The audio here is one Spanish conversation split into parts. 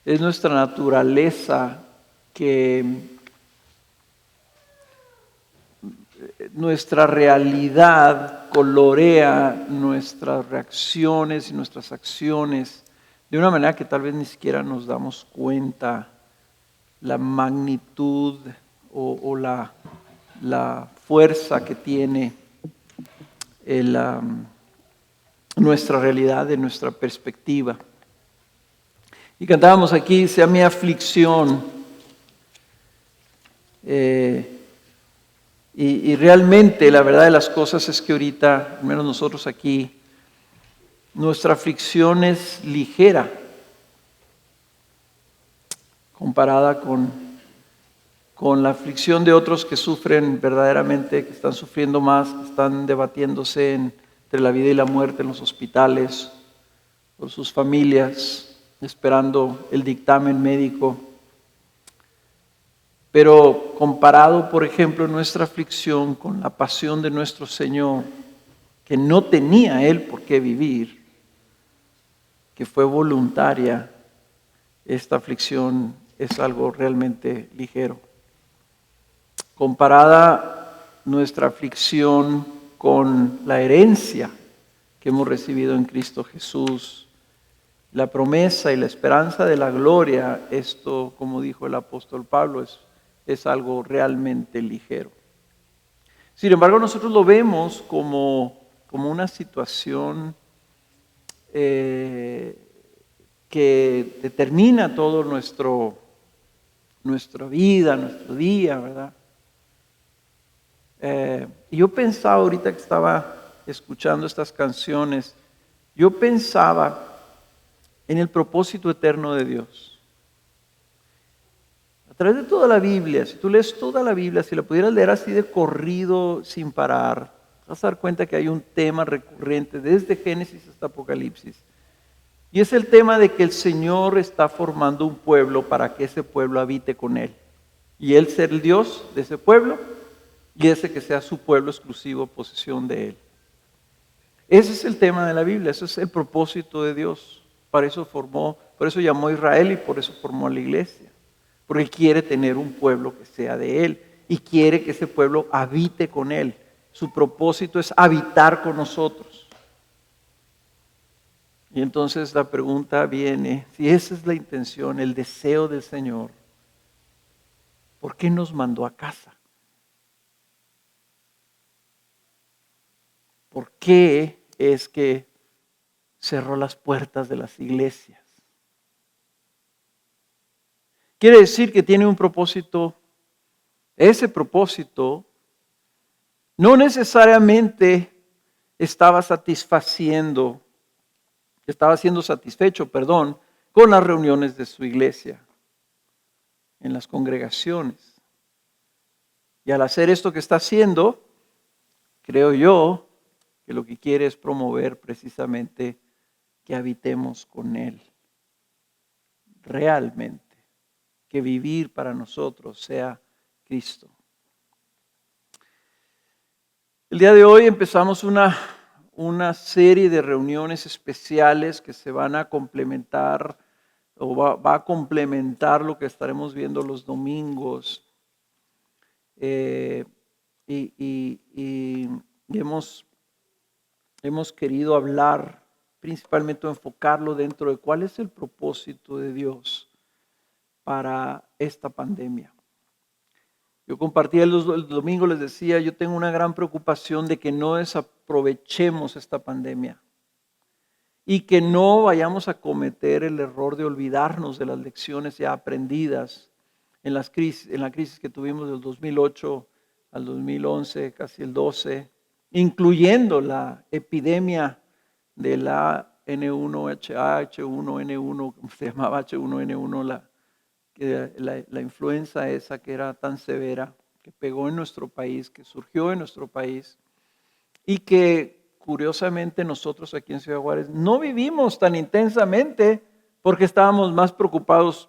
Es nuestra naturaleza que nuestra realidad colorea nuestras reacciones y nuestras acciones de una manera que tal vez ni siquiera nos damos cuenta la magnitud o la fuerza que tiene nuestra realidad, de nuestra perspectiva. Y cantábamos aquí, sea mi aflicción. Y realmente la verdad de las cosas es que ahorita, al menos nosotros aquí, nuestra aflicción es ligera comparada con la aflicción de otros que sufren verdaderamente, que están sufriendo más, que están debatiéndose entre la vida y la muerte en los hospitales, por sus familias, esperando el dictamen médico. Pero comparado, por ejemplo, nuestra aflicción con la pasión de nuestro Señor, que no tenía Él por qué vivir, que fue voluntaria, esta aflicción es algo realmente ligero. Comparada nuestra aflicción con la herencia que hemos recibido en Cristo Jesús, la promesa y la esperanza de la gloria, esto, como dijo el apóstol Pablo, es algo realmente ligero. Sin embargo, nosotros lo vemos como una situación que determina todo nuestra vida, nuestro día, ¿verdad? Y yo pensaba ahorita que estaba escuchando estas canciones, yo pensaba en el propósito eterno de Dios. A través de toda la Biblia, si tú lees toda la Biblia, si la pudieras leer así de corrido sin parar, vas a dar cuenta que hay un tema recurrente desde Génesis hasta Apocalipsis. Y es el tema de que el Señor está formando un pueblo para que ese pueblo habite con Él. Y Él ser el Dios de ese pueblo y ese que sea su pueblo exclusivo, posesión de Él. Ese es el tema de la Biblia, ese es el propósito de Dios. Por eso llamó a Israel y por eso formó a la iglesia. Porque Él quiere tener un pueblo que sea de Él y quiere que ese pueblo habite con Él. Su propósito es habitar con nosotros. Y entonces la pregunta viene, si esa es la intención, el deseo del Señor, ¿por qué nos mandó a casa? ¿Por qué es que cerró las puertas de las iglesias? Quiere decir que tiene un propósito. Ese propósito no necesariamente estaba siendo satisfecho, con las reuniones de su iglesia, en las congregaciones. Y al hacer esto que está haciendo, creo yo que lo que quiere es promover precisamente que habitemos con Él, realmente, que vivir para nosotros sea Cristo. El día de hoy empezamos una serie de reuniones especiales que se van a complementar o va a complementar lo que estaremos viendo los domingos. Y hemos querido hablar, principalmente enfocarlo dentro de cuál es el propósito de Dios para esta pandemia. Yo compartí el domingo, les decía, yo tengo una gran preocupación de que no desaprovechemos esta pandemia y que no vayamos a cometer el error de olvidarnos de las lecciones ya aprendidas en la crisis que tuvimos del 2008 al 2011, casi el 12, incluyendo la epidemia de la H1N1, como se llamaba H1N1, la influenza esa que era tan severa, que pegó en nuestro país, que surgió en nuestro país y que curiosamente nosotros aquí en Ciudad Juárez no vivimos tan intensamente porque estábamos más preocupados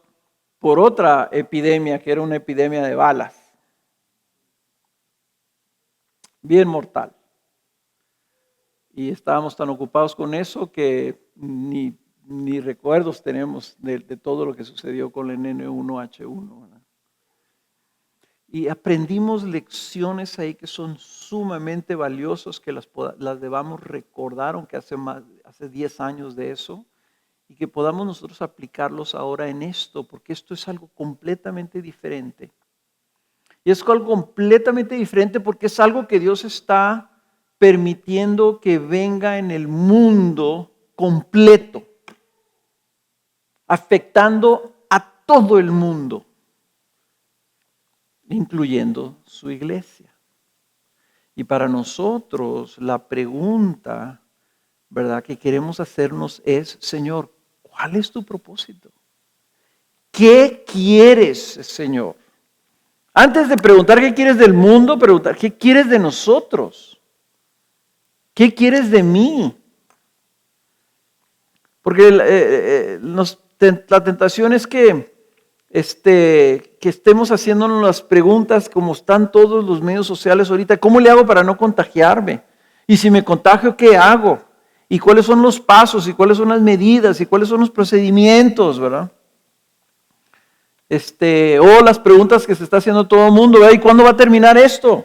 por otra epidemia, que era una epidemia de balas, bien mortal. Y estábamos tan ocupados con eso que ni ni recuerdos tenemos de todo lo que sucedió con el N1H1, ¿verdad? Y aprendimos lecciones ahí que son sumamente valiosas, que las debamos recordar, aunque hace 10 años de eso, y que podamos nosotros aplicarlos ahora en esto, porque esto es algo completamente diferente. Y es algo completamente diferente porque es algo que Dios está permitiendo que venga en el mundo completo, afectando a todo el mundo, incluyendo su iglesia. Y para nosotros la pregunta, ¿verdad?, que queremos hacernos es: Señor, ¿cuál es tu propósito? ¿Qué quieres, Señor? Antes de preguntar qué quieres del mundo, preguntar qué quieres de nosotros. ¿Qué quieres de mí? Porque la tentación es que estemos haciéndonos las preguntas como están todos los medios sociales ahorita. ¿Cómo le hago para no contagiarme? Y si me contagio, ¿qué hago? ¿Y cuáles son los pasos? ¿Y cuáles son las medidas? ¿Y cuáles son los procedimientos? ¿Verdad? O las preguntas que se está haciendo todo el mundo, ¿verdad? ¿Y cuándo va a terminar esto?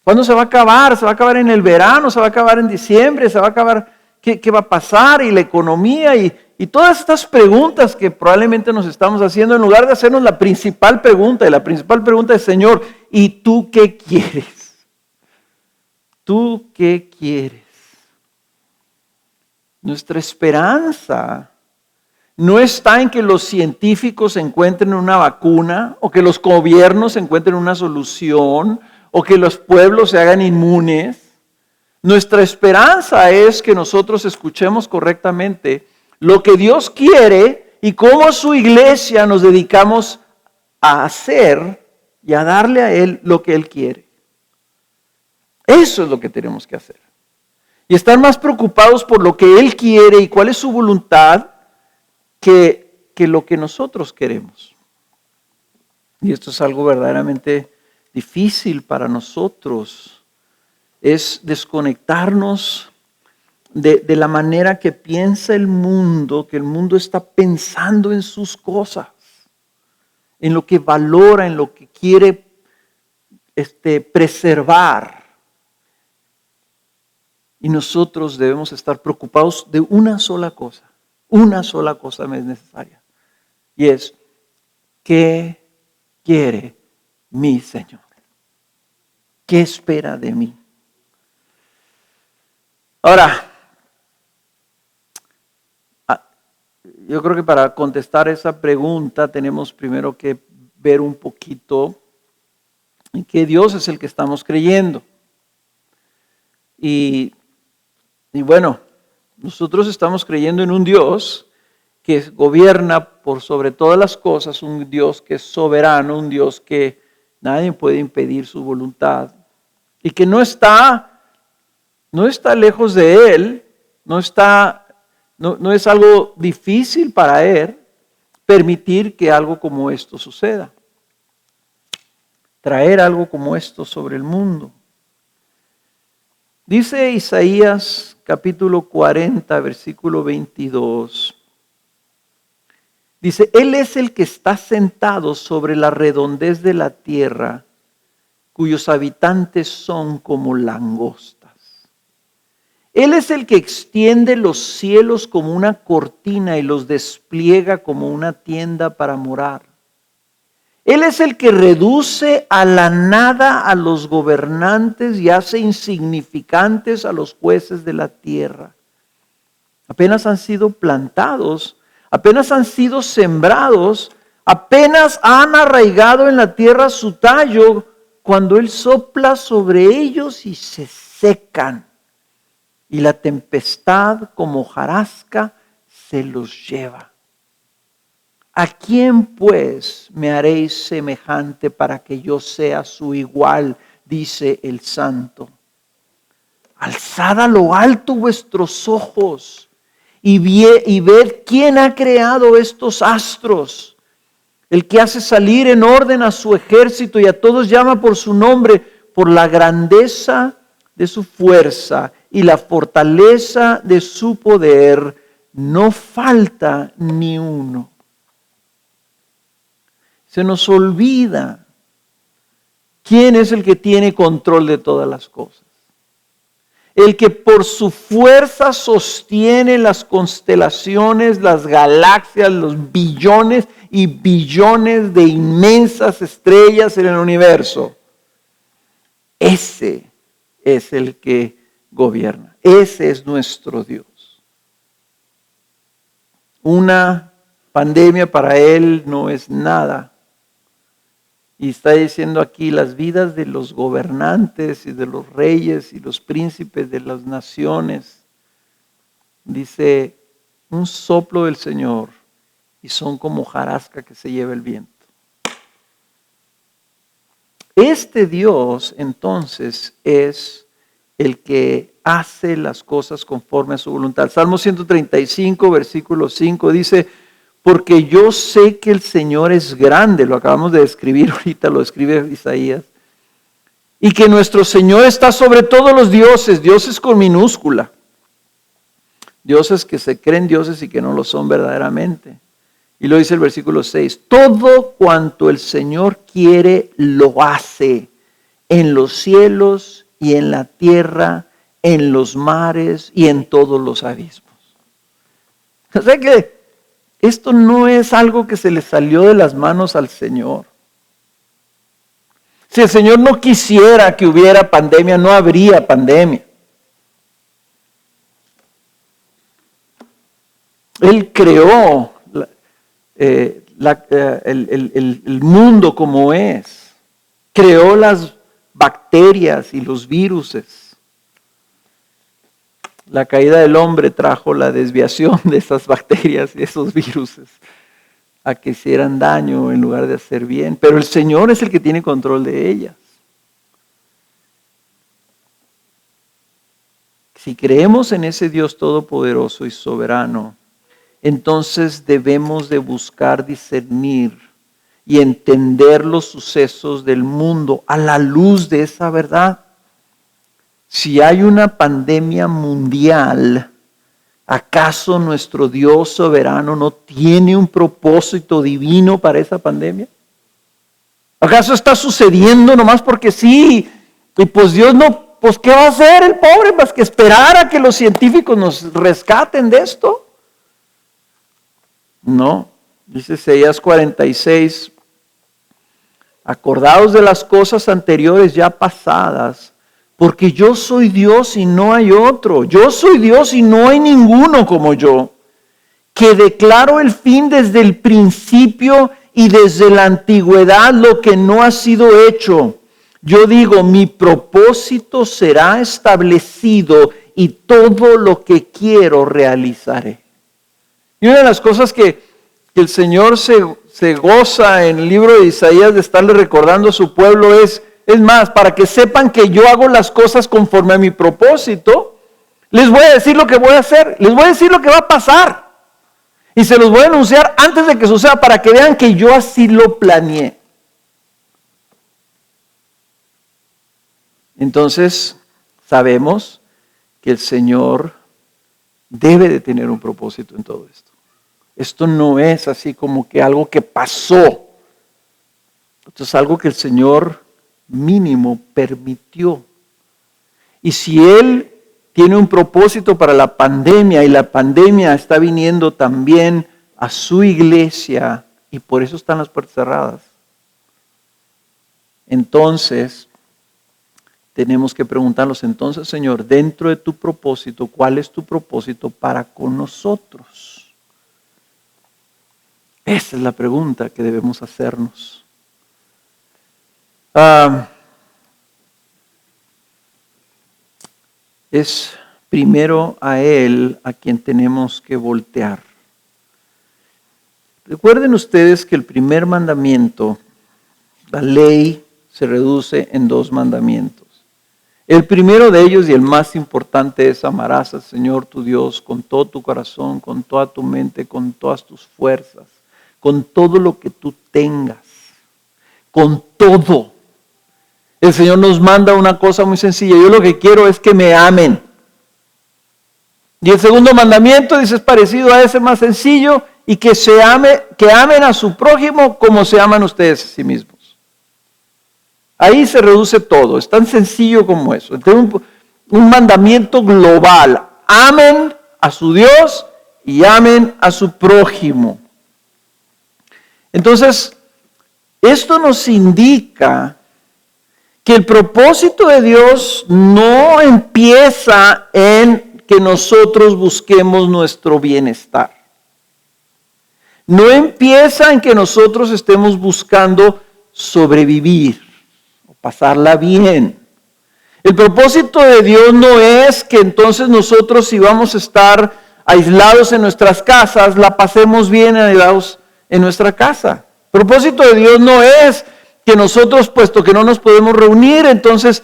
¿Cuándo se va a acabar? ¿Se va a acabar en el verano? ¿Se va a acabar en diciembre? ¿Se va a acabar? ¿Qué va a pasar? ¿Y la economía? Y todas estas preguntas que probablemente nos estamos haciendo, en lugar de hacernos la principal pregunta, y la principal pregunta es: Señor, ¿y tú qué quieres? ¿Tú qué quieres? Nuestra esperanza no está en que los científicos encuentren una vacuna, o que los gobiernos encuentren una solución, o que los pueblos se hagan inmunes. Nuestra esperanza es que nosotros escuchemos correctamente lo que Dios quiere y cómo su iglesia nos dedicamos a hacer y a darle a Él lo que Él quiere. Eso es lo que tenemos que hacer. Y estar más preocupados por lo que Él quiere y cuál es su voluntad que lo que nosotros queremos. Y esto es algo verdaderamente difícil para nosotros. Es desconectarnos de la manera que piensa el mundo, que el mundo está pensando en sus cosas, en lo que valora, en lo que quiere preservar. Y nosotros debemos estar preocupados de una sola cosa es necesaria. Y es: ¿qué quiere mi Señor? ¿Qué espera de mí? Ahora, yo creo que para contestar esa pregunta tenemos primero que ver un poquito en qué Dios es el que estamos creyendo. Y bueno, nosotros estamos creyendo en un Dios que gobierna por sobre todas las cosas, un Dios que es soberano, un Dios que nadie puede impedir su voluntad y que no está lejos de Él, no es algo difícil para Él permitir que algo como esto suceda, traer algo como esto sobre el mundo. Dice Isaías capítulo 40, versículo 22. Dice: Él es el que está sentado sobre la redondez de la tierra, cuyos habitantes son como langostas. Él es el que extiende los cielos como una cortina y los despliega como una tienda para morar. Él es el que reduce a la nada a los gobernantes y hace insignificantes a los jueces de la tierra. Apenas han sido plantados, apenas han sido sembrados, apenas han arraigado en la tierra su tallo, cuando Él sopla sobre ellos y se secan. Y la tempestad como hojarasca se los lleva. ¿A quién pues me haréis semejante para que yo sea su igual? Dice el Santo. Alzad a lo alto vuestros ojos y ved quién ha creado estos astros. El que hace salir en orden a su ejército y a todos llama por su nombre, por la grandeza de su fuerza y la fortaleza de su poder. no falta ni uno. Se nos olvida quién es el que tiene control de todas las cosas. El que por su fuerza sostiene las constelaciones, las galaxias, los billones y billones de inmensas estrellas en el universo. Ese es el que gobierna. Ese es nuestro Dios. Una pandemia para Él no es nada. Y está diciendo aquí, las vidas de los gobernantes y de los reyes y los príncipes de las naciones, dice, un soplo del Señor y son como hojarasca que se lleva el viento. Este Dios entonces es el que hace las cosas conforme a su voluntad. Salmo 135, versículo 5 dice, porque yo sé que el Señor es grande, lo acabamos de escribir ahorita, lo escribe Isaías, y que nuestro Señor está sobre todos los dioses, dioses con minúscula, dioses que se creen dioses y que no lo son verdaderamente. Y lo dice el versículo 6, todo cuanto el Señor quiere lo hace en los cielos y en la tierra, en los mares y en todos los abismos. O sea que esto no es algo que se le salió de las manos al Señor. Si el Señor no quisiera que hubiera pandemia, no habría pandemia. Él creó el mundo como es. Creó las bacterias y los viruses. La caída del hombre trajo la desviación de esas bacterias y esos viruses a que hicieran daño en lugar de hacer bien. Pero el Señor es el que tiene control de ellas. Si creemos en ese Dios todopoderoso y soberano, entonces debemos de buscar discernir y entender los sucesos del mundo a la luz de esa verdad. Si hay una pandemia mundial, ¿acaso nuestro Dios soberano no tiene un propósito divino para esa pandemia? ¿Acaso está sucediendo nomás porque sí? Y pues Dios no, pues ¿qué va a hacer el pobre? Más que esperar a que los científicos nos rescaten de esto. No, dice Isaías 46, acordaos de las cosas anteriores ya pasadas, porque yo soy Dios y no hay otro. Yo soy Dios y no hay ninguno como yo, que declaro el fin desde el principio y desde la antigüedad lo que no ha sido hecho. Yo digo, mi propósito será establecido y todo lo que quiero realizaré. Y una de las cosas que el Señor se goza en el libro de Isaías de estarle recordando a su pueblo es más, para que sepan que yo hago las cosas conforme a mi propósito, les voy a decir lo que voy a hacer, les voy a decir lo que va a pasar. Y se los voy a anunciar antes de que suceda para que vean que yo así lo planeé. Entonces, sabemos que el Señor debe de tener un propósito en todo esto. Esto no es así como que algo que pasó. Esto es algo que el Señor mínimo permitió. Y si Él tiene un propósito para la pandemia y la pandemia está viniendo también a su iglesia y por eso están las puertas cerradas, entonces tenemos que preguntarnos, entonces Señor, dentro de tu propósito, ¿cuál es tu propósito para con nosotros? Esa es la pregunta que debemos hacernos. Es primero a Él a quien tenemos que voltear. Recuerden ustedes que el primer mandamiento, la ley, se reduce en 2 mandamientos. El primero de ellos y el más importante es amarás al Señor tu Dios con todo tu corazón, con toda tu mente, con todas tus fuerzas, con todo lo que tú tengas, con todo. El Señor nos manda una cosa muy sencilla. Yo lo que quiero es que me amen. Y el segundo mandamiento, dice, es parecido a ese, más sencillo, y que amen a su prójimo como se aman ustedes a sí mismos. Ahí se reduce todo, es tan sencillo como eso. Entonces, un mandamiento global: amen a su Dios y amen a su prójimo. Entonces, esto nos indica que el propósito de Dios no empieza en que nosotros busquemos nuestro bienestar. No empieza en que nosotros estemos buscando sobrevivir o pasarla bien. El propósito de Dios no es que entonces nosotros, si vamos a estar aislados en nuestras casas, la pasemos bien aislados en nuestra casa. El propósito de Dios no es que nosotros, puesto que no nos podemos reunir, entonces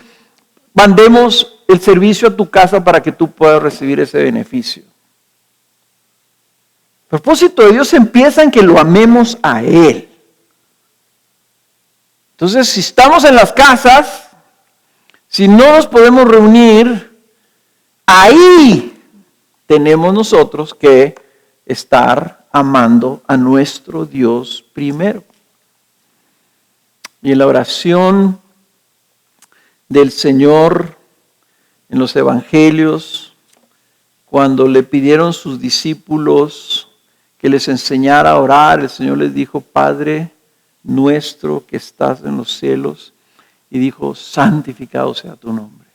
mandemos el servicio a tu casa para que tú puedas recibir ese beneficio. El propósito de Dios empieza en que lo amemos a Él. Entonces, si estamos en las casas, si no nos podemos reunir, ahí tenemos nosotros que estar amando a nuestro Dios primero. Y en la oración del Señor en los evangelios, cuando le pidieron sus discípulos que les enseñara a orar, el Señor les dijo: Padre nuestro que estás en los cielos, y dijo: santificado sea tu nombre,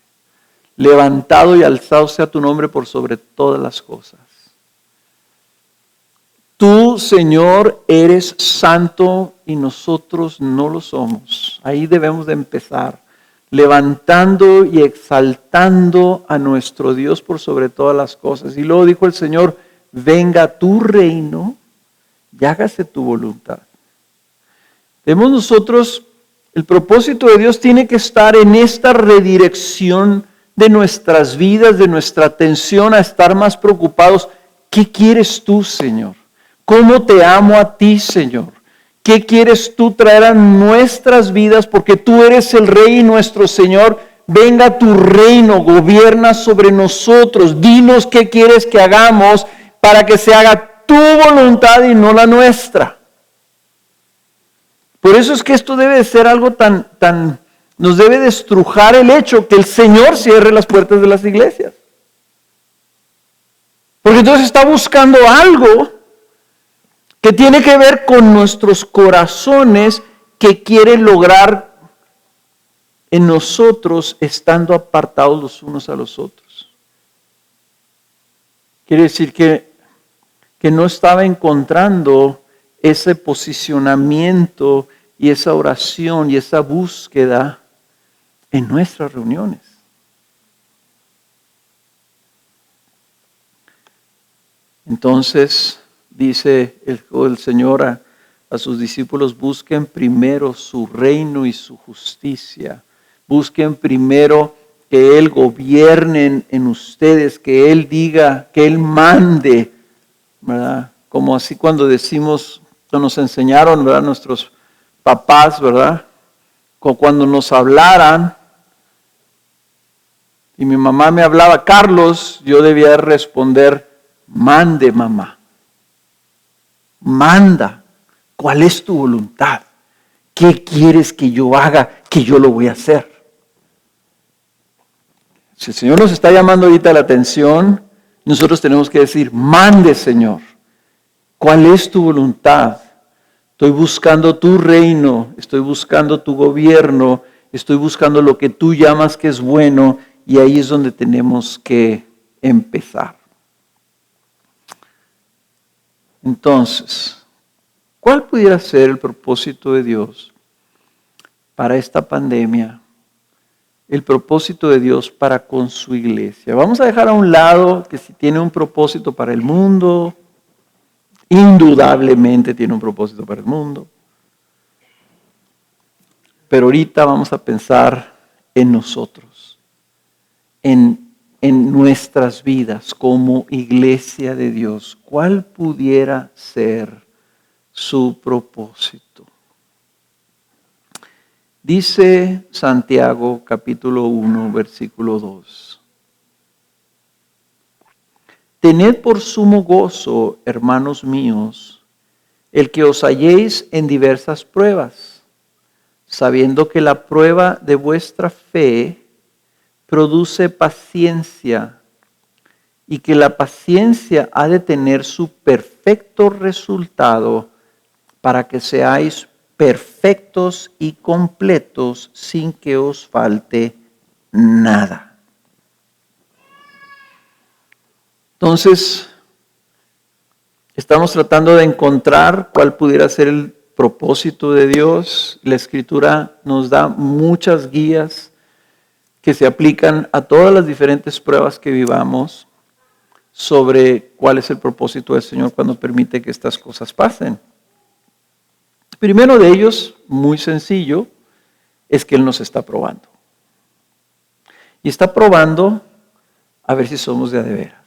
levantado y alzado sea tu nombre por sobre todas las cosas. Tú, Señor, eres santo y nosotros no lo somos. Ahí debemos de empezar, levantando y exaltando a nuestro Dios por sobre todas las cosas. Y luego dijo el Señor: venga tu reino y hágase tu voluntad. Vemos nosotros, el propósito de Dios tiene que estar en esta redirección de nuestras vidas, de nuestra atención a estar más preocupados. ¿Qué quieres tú, Señor? ¿Cómo te amo a ti, Señor? ¿Qué quieres tú traer a nuestras vidas? Porque tú eres el Rey y nuestro Señor. Venga tu reino, gobierna sobre nosotros. Dinos qué quieres que hagamos para que se haga tu voluntad y no la nuestra. Por eso es que esto debe de ser algo nos debe de estrujar el hecho que el Señor cierre las puertas de las iglesias. Porque entonces está buscando algo que tiene que ver con nuestros corazones, que quiere lograr en nosotros estando apartados los unos a los otros. Quiere decir que no estaba encontrando ese posicionamiento y esa oración y esa búsqueda en nuestras reuniones. Entonces dice el Señor a sus discípulos: busquen primero su reino y su justicia. Busquen primero que Él gobierne en ustedes, que Él diga, que Él mande, ¿verdad? Como así cuando decimos, nos enseñaron, ¿verdad?, nuestros papás, ¿verdad? Cuando nos hablaran y mi mamá me hablaba: Carlos, yo debía responder: mande, mamá. Manda. ¿Cuál es tu voluntad? ¿Qué quieres que yo haga? Que yo lo voy a hacer. Si el Señor nos está llamando ahorita la atención, nosotros tenemos que decir: mande, Señor. ¿Cuál es tu voluntad? Estoy buscando tu reino, estoy buscando tu gobierno, estoy buscando lo que tú llamas que es bueno, y ahí es donde tenemos que empezar. Entonces, ¿cuál pudiera ser el propósito de Dios para esta pandemia? El propósito de Dios para con su iglesia. Vamos a dejar a un lado que si tiene un propósito para el mundo, indudablemente tiene un propósito para el mundo. Pero ahorita vamos a pensar en nosotros, en nuestras vidas como iglesia de Dios. ¿Cuál pudiera ser su propósito? Dice Santiago capítulo 1, versículo 2. tened por sumo gozo, hermanos míos, el que os halléis en diversas pruebas, sabiendo que la prueba de vuestra fe produce paciencia, y que la paciencia ha de tener su perfecto resultado para que seáis perfectos y completos sin que os falte nada. Entonces, estamos tratando de encontrar cuál pudiera ser el propósito de Dios. La Escritura nos da muchas guías que se aplican a todas las diferentes pruebas que vivamos sobre cuál es el propósito del Señor cuando permite que estas cosas pasen. Primero de ellos, muy sencillo, es que Él nos está probando. Y está probando a ver si somos de a veras.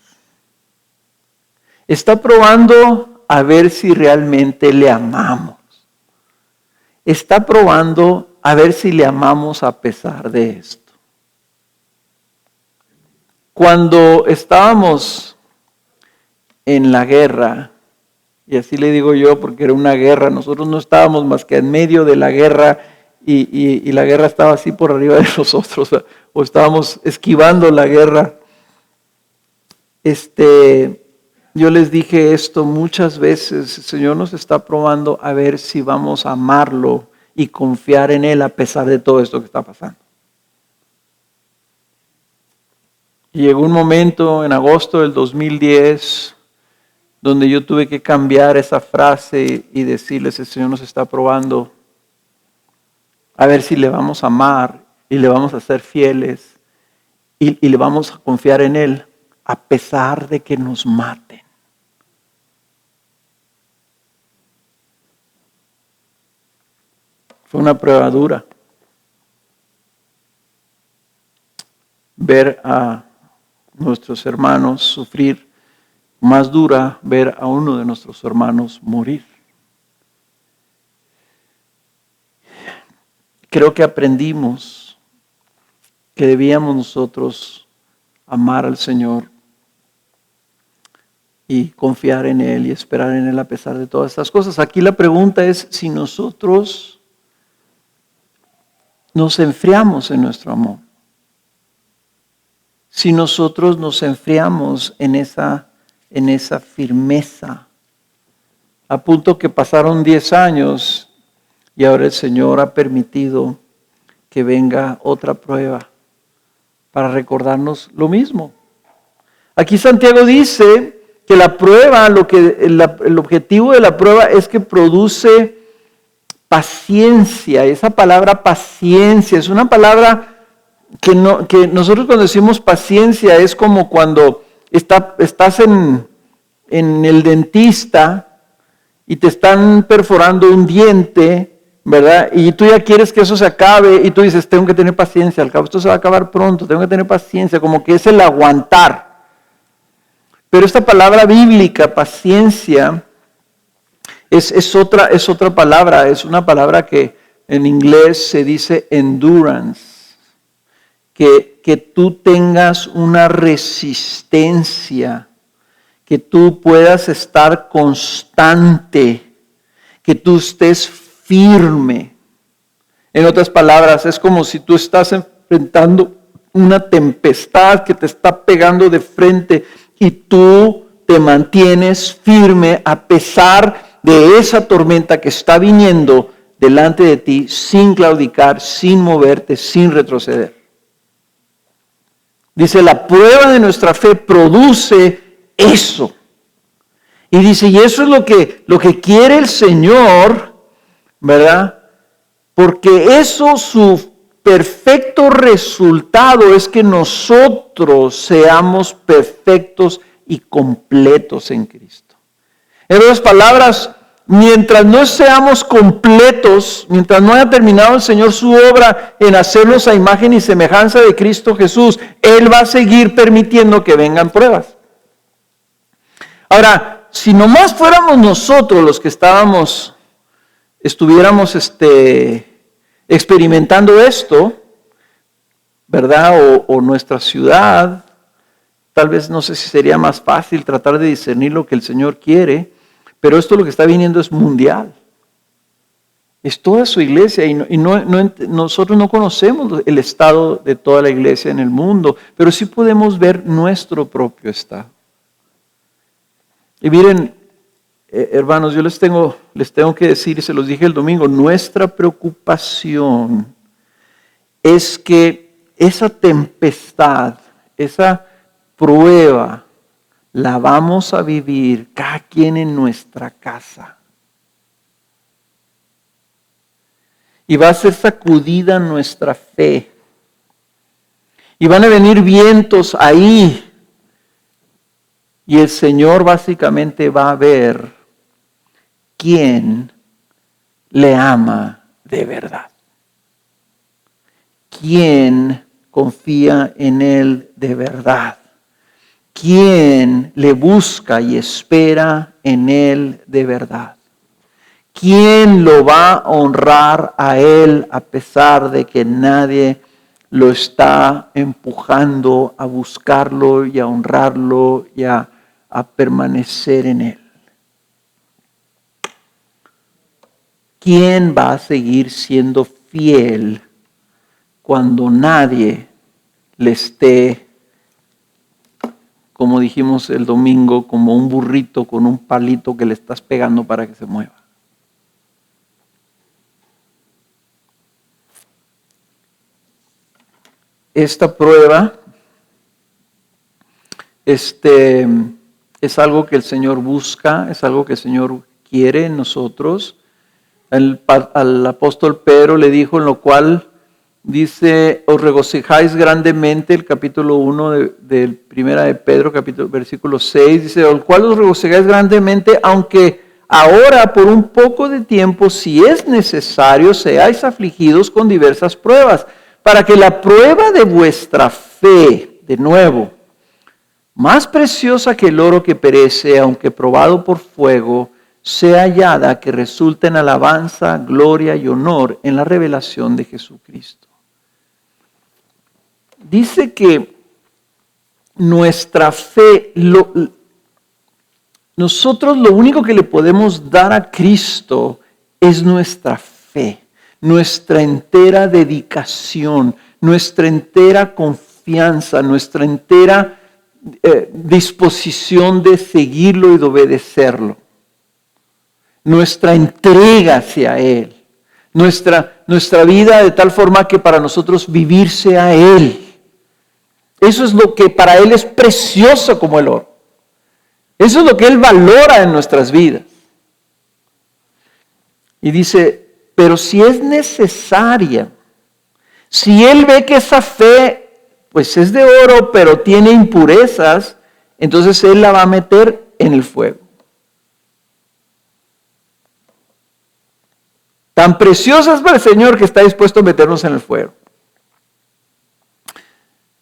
Está probando a ver si realmente le amamos. Está probando a ver si le amamos a pesar de esto. Cuando estábamos en la guerra, y así le digo yo porque era una guerra, nosotros no estábamos más que en medio de la guerra y la guerra estaba así por arriba de nosotros, o estábamos esquivando la guerra. Yo les dije esto muchas veces, el Señor nos está probando a ver si vamos a amarlo y confiar en Él a pesar de todo esto que está pasando. Y llegó un momento en agosto del 2010 donde yo tuve que cambiar esa frase y decirles: el Señor nos está probando a ver si le vamos a amar y le vamos a ser fieles y le vamos a confiar en Él a pesar de que nos maten. Fue una prueba dura ver a nuestros hermanos sufrir, más dura ver a uno de nuestros hermanos morir. Creo que aprendimos que debíamos nosotros amar al Señor y confiar en Él y esperar en Él a pesar de todas estas cosas. Aquí la pregunta es si nosotros nos enfriamos en nuestro amor. Si nosotros nos enfriamos en esa firmeza, a punto que pasaron 10 años y ahora el Señor ha permitido que venga otra prueba para recordarnos lo mismo. Aquí Santiago dice que la prueba, el objetivo de la prueba es que produce paciencia. Esa palabra paciencia es una palabra que nosotros cuando decimos paciencia es como cuando estás en el dentista y te están perforando un diente, ¿verdad? Y tú ya quieres que eso se acabe y tú dices: tengo que tener paciencia, al cabo esto se va a acabar pronto, tengo que tener paciencia, como que es el aguantar. Pero esta palabra bíblica, paciencia, es otra palabra, es una palabra que en inglés se dice endurance, que tú tengas una resistencia, que tú puedas estar constante, que tú estés firme. En otras palabras, es como si tú estás enfrentando una tempestad que te está pegando de frente y tú te mantienes firme a pesar de esa tormenta que está viniendo delante de ti, sin claudicar, sin moverte, sin retroceder. Dice, la prueba de nuestra fe produce eso. Y dice, y eso es lo que quiere el Señor, ¿verdad? Porque eso, su perfecto resultado es que nosotros seamos perfectos y completos en Cristo. En otras palabras, mientras no seamos completos, mientras no haya terminado el Señor su obra en hacernos a imagen y semejanza de Cristo Jesús, Él va a seguir permitiendo que vengan pruebas. Ahora, si nomás fuéramos nosotros los que estuviéramos experimentando esto, ¿verdad? O nuestra ciudad, tal vez no sé si sería más fácil tratar de discernir lo que el Señor quiere, pero esto lo que está viniendo es mundial. Es toda su iglesia y nosotros no conocemos el estado de toda la iglesia en el mundo, pero sí podemos ver nuestro propio estado. Y miren, hermanos, yo les tengo que decir, y se los dije el domingo, nuestra preocupación es que esa tempestad, esa prueba, la vamos a vivir cada quien en nuestra casa. Y va a ser sacudida nuestra fe. Y van a venir vientos ahí. Y el Señor básicamente va a ver quién le ama de verdad. Quién confía en Él de verdad. Quién le busca y espera en Él de verdad. ¿Quién lo va a honrar a Él a pesar de que nadie lo está empujando a buscarlo y a honrarlo y a permanecer en Él? ¿Quién va a seguir siendo fiel cuando nadie le esté, como dijimos el domingo, como un burrito con un palito que le estás pegando para que se mueva? Esta prueba es algo que el Señor busca, es algo que el Señor quiere en nosotros. Al apóstol Pedro le dijo, en lo cual dice, os regocijáis grandemente, el capítulo 1 de Primera de Pedro, versículo 6, dice, al cual os regocijáis grandemente, aunque ahora por un poco de tiempo, si es necesario, seáis afligidos con diversas pruebas, para que la prueba de vuestra fe, de nuevo, más preciosa que el oro que perece, aunque probado por fuego, sea hallada que resulte en alabanza, gloria y honor en la revelación de Jesucristo. Dice que nuestra fe, nosotros lo único que le podemos dar a Cristo es nuestra fe. Nuestra entera dedicación, nuestra entera confianza, nuestra entera disposición de seguirlo y de obedecerlo. Nuestra entrega hacia Él. Nuestra vida de tal forma que para nosotros vivir sea Él. Eso es lo que para Él es precioso como el oro. Eso es lo que Él valora en nuestras vidas. Y dice, pero si es necesaria, si Él ve que esa fe pues es de oro, pero tiene impurezas, entonces Él la va a meter en el fuego. Tan preciosa es para el Señor que está dispuesto a meternos en el fuego.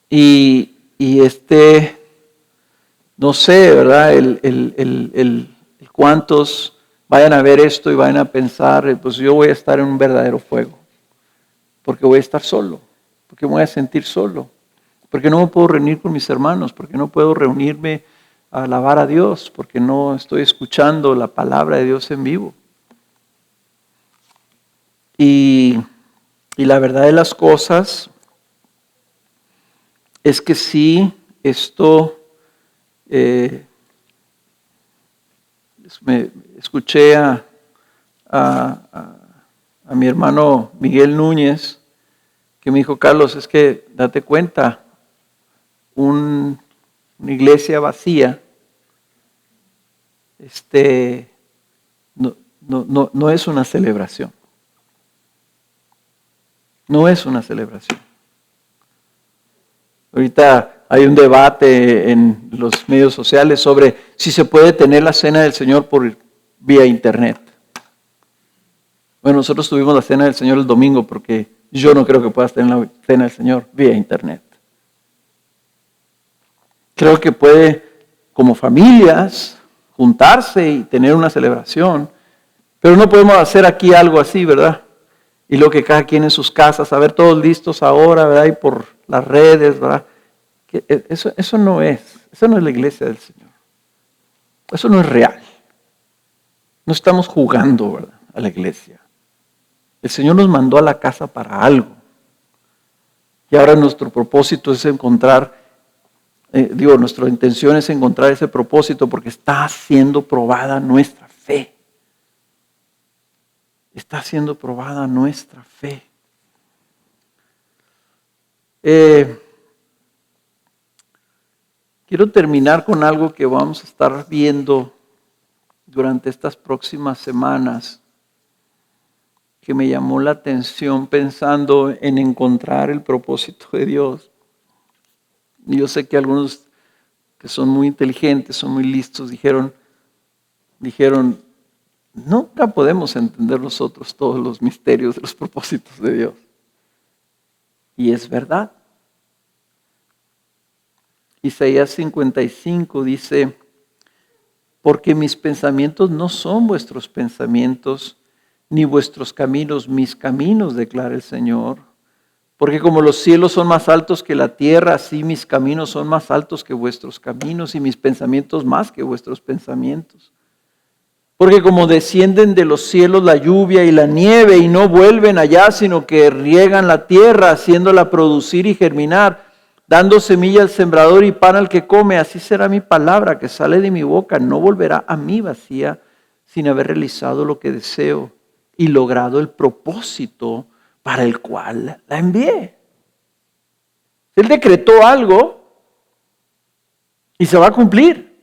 Y no sé, ¿verdad? El cuántos vayan a ver esto y vayan a pensar, pues yo voy a estar en un verdadero fuego. Porque voy a estar solo, porque me voy a sentir solo, porque no me puedo reunir con mis hermanos, porque no puedo reunirme a alabar a Dios, porque no estoy escuchando la palabra de Dios en vivo. Y la verdad de las cosas es que sí, esto, me escuché a mi hermano Miguel Núñez, que me dijo, Carlos, es que date cuenta, una iglesia vacía, no es una celebración. No es una celebración. Ahorita hay un debate en los medios sociales sobre si se puede tener la cena del Señor por vía internet. Bueno, nosotros tuvimos la cena del Señor el domingo porque yo no creo que puedas tener la cena del Señor vía internet. Creo que puede, como familias, juntarse y tener una celebración, pero no podemos hacer aquí algo así, ¿verdad? Y lo que cada quien en sus casas, a ver, todos listos ahora, ¿verdad? Y por las redes, ¿verdad? Eso no es la iglesia del Señor. Eso no es real. No estamos jugando, ¿verdad?, a la iglesia. El Señor nos mandó a la casa para algo. Y ahora nuestro propósito es nuestra intención es encontrar ese propósito porque está siendo probada nuestra fe. Está siendo probada nuestra fe. Quiero terminar con algo que vamos a estar viendo durante estas próximas semanas, que me llamó la atención pensando en encontrar el propósito de Dios. Y yo sé que algunos que son muy inteligentes, son muy listos, dijeron, nunca podemos entender nosotros todos los misterios de los propósitos de Dios. Y es verdad. Isaías 55 dice, porque mis pensamientos no son vuestros pensamientos, ni vuestros caminos mis caminos, declara el Señor. Porque como los cielos son más altos que la tierra, así mis caminos son más altos que vuestros caminos y mis pensamientos más que vuestros pensamientos. Porque como descienden de los cielos la lluvia y la nieve y no vuelven allá, sino que riegan la tierra, haciéndola producir y germinar, dando semilla al sembrador y pan al que come, así será mi palabra que sale de mi boca, no volverá a mí vacía, sin haber realizado lo que deseo y logrado el propósito para el cual la envié. Él decretó algo y se va a cumplir.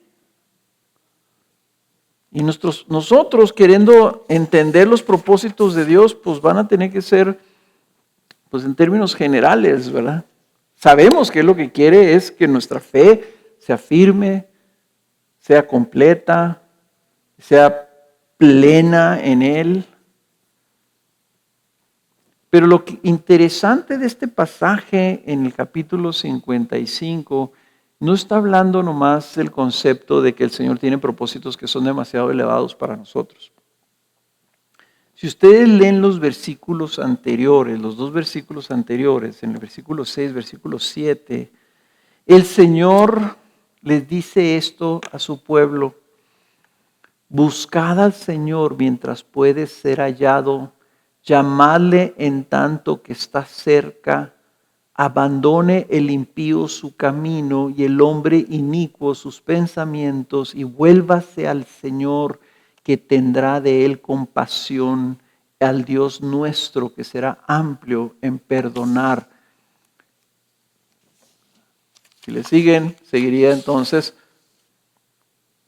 Y nosotros queriendo entender los propósitos de Dios, pues van a tener que ser, pues en términos generales, ¿verdad? Sabemos que lo que quiere es que nuestra fe sea firme, sea completa, sea plena en Él. Pero lo interesante de este pasaje en el capítulo 55 no está hablando nomás del concepto de que el Señor tiene propósitos que son demasiado elevados para nosotros. Si ustedes leen los versículos anteriores, los dos versículos anteriores, en el versículo 6, versículo 7, el Señor les dice esto a su pueblo: buscad al Señor mientras puede ser hallado, llamadle en tanto que está cerca, abandone el impío su camino y el hombre inicuo sus pensamientos y vuélvase al Señor, que tendrá de él compasión, al Dios nuestro que será amplio en perdonar. Si le siguen, seguiría entonces,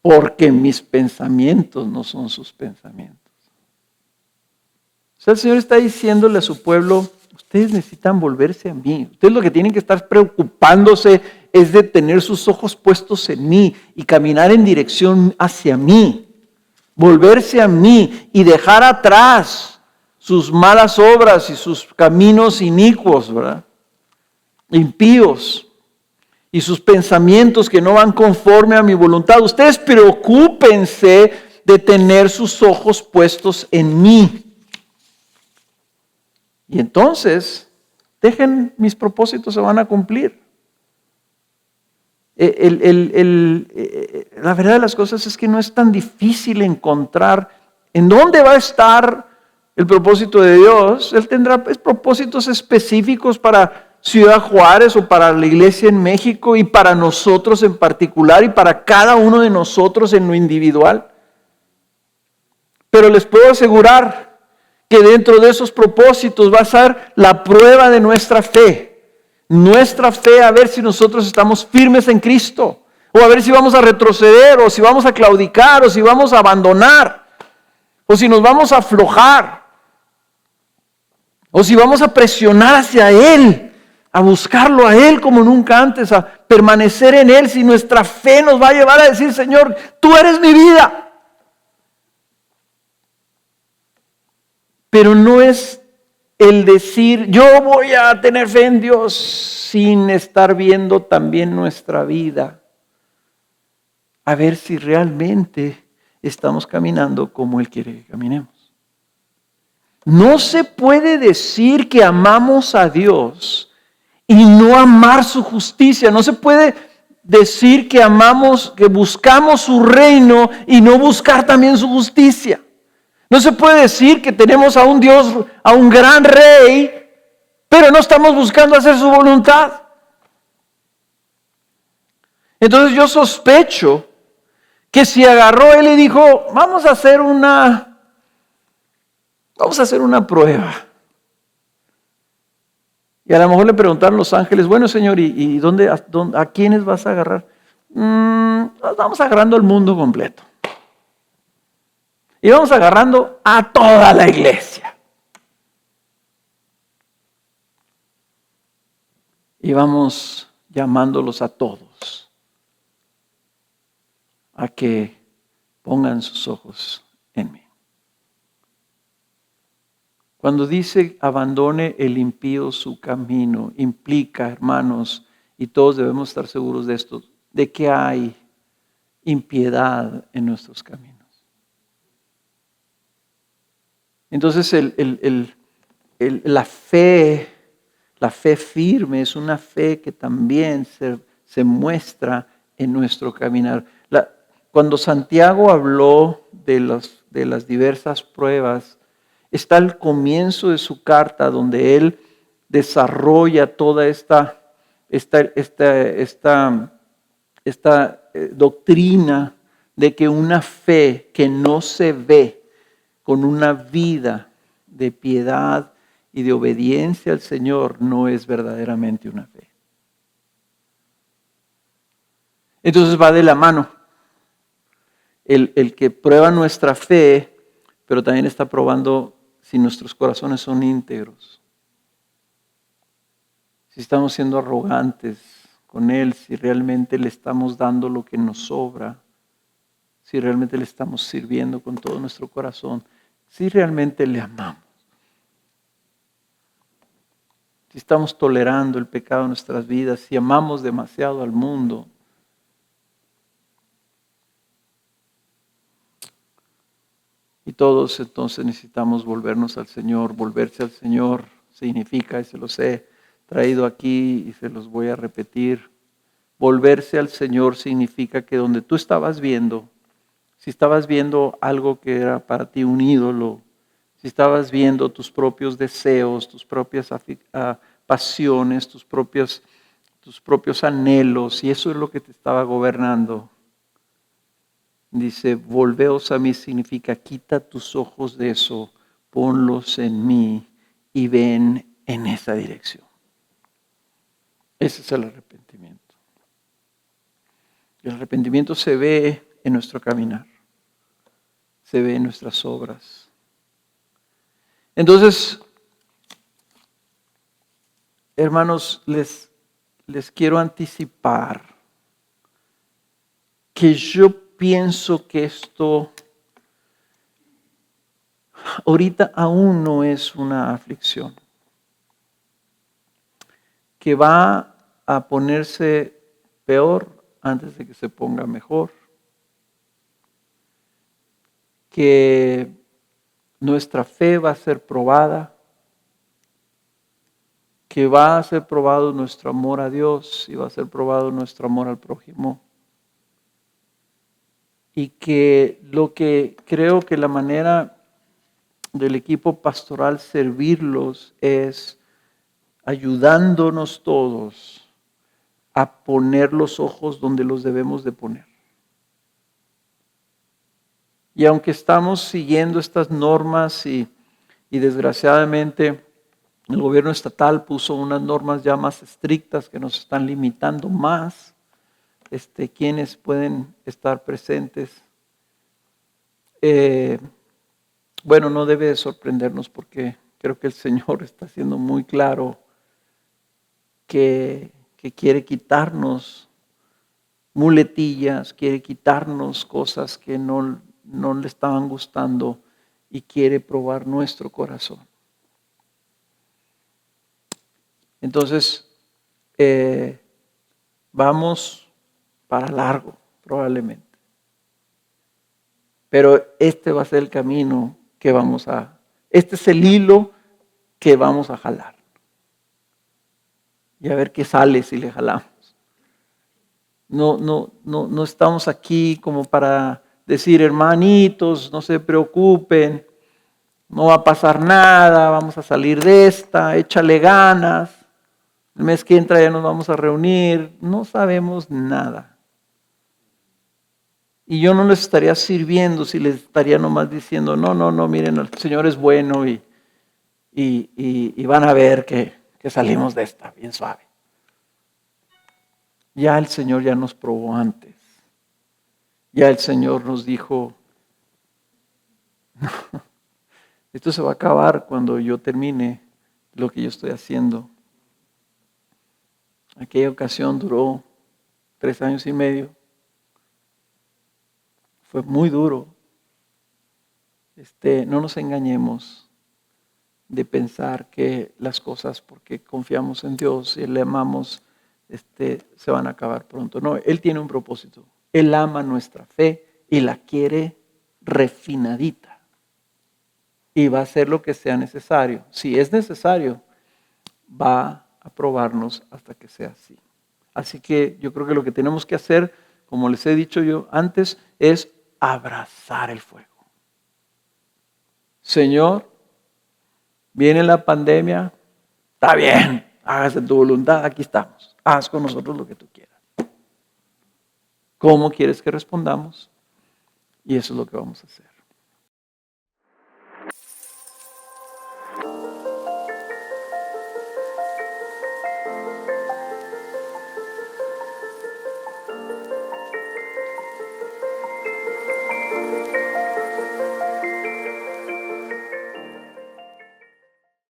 porque mis pensamientos no son sus pensamientos. O sea, el Señor está diciéndole a su pueblo, ustedes necesitan volverse a mí. Ustedes lo que tienen que estar preocupándose es de tener sus ojos puestos en mí y caminar en dirección hacia mí. Volverse a mí y dejar atrás sus malas obras y sus caminos inicuos, ¿verdad?, impíos, y sus pensamientos que no van conforme a mi voluntad. Ustedes preocúpense de tener sus ojos puestos en mí. Y entonces, dejen, mis propósitos se van a cumplir. La verdad de las cosas es que no es tan difícil encontrar en dónde va a estar el propósito de Dios. Él tendrá propósitos específicos para Ciudad Juárez o para la iglesia en México y para nosotros en particular y para cada uno de nosotros en lo individual. Pero les puedo asegurar que dentro de esos propósitos va a ser la prueba de nuestra fe. Nuestra fe, a ver si nosotros estamos firmes en Cristo, o a ver si vamos a retroceder, o si vamos a claudicar, o si vamos a abandonar, o si nos vamos a aflojar, o si vamos a presionar hacia Él, a buscarlo a Él como nunca antes, a permanecer en Él, si nuestra fe nos va a llevar a decir, Señor, tú eres mi vida. Pero no es el decir, yo voy a tener fe en Dios, sin estar viendo también nuestra vida, a ver si realmente estamos caminando como Él quiere que caminemos. No se puede decir que amamos a Dios y no amar su justicia. No se puede decir que amamos, que buscamos su reino y no buscar también su justicia. No se puede decir que tenemos a un Dios, a un gran rey, pero no estamos buscando hacer su voluntad. Entonces yo sospecho que si agarró él y dijo, vamos a hacer una prueba. Y a lo mejor le preguntaron los ángeles, bueno Señor, ¿y a quiénes vas a agarrar? Vamos agarrando al mundo completo. Y vamos agarrando a toda la iglesia. Y vamos llamándolos a todos a que pongan sus ojos en mí. Cuando dice abandone el impío su camino, implica, hermanos, y todos debemos estar seguros de esto, de que hay impiedad en nuestros caminos. Entonces la fe firme es una fe que también se muestra en nuestro caminar. Cuando Santiago habló de las diversas pruebas, está el comienzo de su carta donde él desarrolla toda esta doctrina de que una fe que no se ve con una vida de piedad y de obediencia al Señor no es verdaderamente una fe. Entonces va de la mano. El que prueba nuestra fe, pero también está probando si nuestros corazones son íntegros. Si estamos siendo arrogantes con Él, si realmente le estamos dando lo que nos sobra, si realmente le estamos sirviendo con todo nuestro corazón, si realmente le amamos. Si estamos tolerando el pecado en nuestras vidas, si amamos demasiado al mundo. Y todos entonces necesitamos volvernos al Señor. Volverse al Señor significa, y se los he traído aquí y se los voy a repetir. Volverse al Señor significa que donde tú estabas viendo, si estabas viendo algo que era para ti un ídolo, si estabas viendo tus propios deseos, tus propias pasiones, tus propios anhelos, y eso es lo que te estaba gobernando. Dice, volveos a mí significa quita tus ojos de eso, ponlos en mí y ven en esa dirección. Ese es el arrepentimiento. El arrepentimiento se ve en nuestro caminar, se ve en nuestras obras. Entonces, hermanos, les quiero anticipar que yo pienso que esto ahorita aún no es una aflicción, que va a ponerse peor antes de que se ponga mejor, que nuestra fe va a ser probada, que va a ser probado nuestro amor a Dios y va a ser probado nuestro amor al prójimo. Y que lo que creo que la manera del equipo pastoral servirlos es ayudándonos todos a poner los ojos donde los debemos de poner. Y aunque estamos siguiendo estas normas y desgraciadamente el gobierno estatal puso unas normas ya más estrictas que nos están limitando más, quienes pueden estar presentes. Bueno, no debe de sorprendernos porque creo que el Señor está siendo muy claro que quiere quitarnos muletillas, quiere quitarnos cosas que no le estaban gustando y quiere probar nuestro corazón. Entonces, vamos para largo, probablemente. Pero este va a ser el camino que este es el hilo que vamos a jalar. y a ver qué sale si le jalamos. No estamos aquí como para decir, hermanitos, no se preocupen, no va a pasar nada, vamos a salir de esta, échale ganas, el mes que entra ya nos vamos a reunir, no sabemos nada. Y yo no les estaría sirviendo si les estaría nomás diciendo, no, miren, el Señor es bueno y van a ver que salimos de esta bien suave. Ya el Señor ya nos probó antes. Ya el Señor nos dijo, esto se va a acabar cuando yo termine lo que yo estoy haciendo. Aquella ocasión duró 3 años y medio. Fue muy duro. No nos engañemos de pensar que las cosas, porque confiamos en Dios y le amamos, se van a acabar pronto. No, Él tiene un propósito. Él ama nuestra fe y la quiere refinadita. Y va a hacer lo que sea necesario. Si es necesario, va a probarnos hasta que sea así. Así que yo creo que lo que tenemos que hacer, como les he dicho yo antes, es abrazar el fuego. Señor, viene la pandemia, está bien, hágase tu voluntad, aquí estamos. Haz con nosotros lo que tú quieras. ¿Cómo quieres que respondamos? Y eso es lo que vamos a hacer.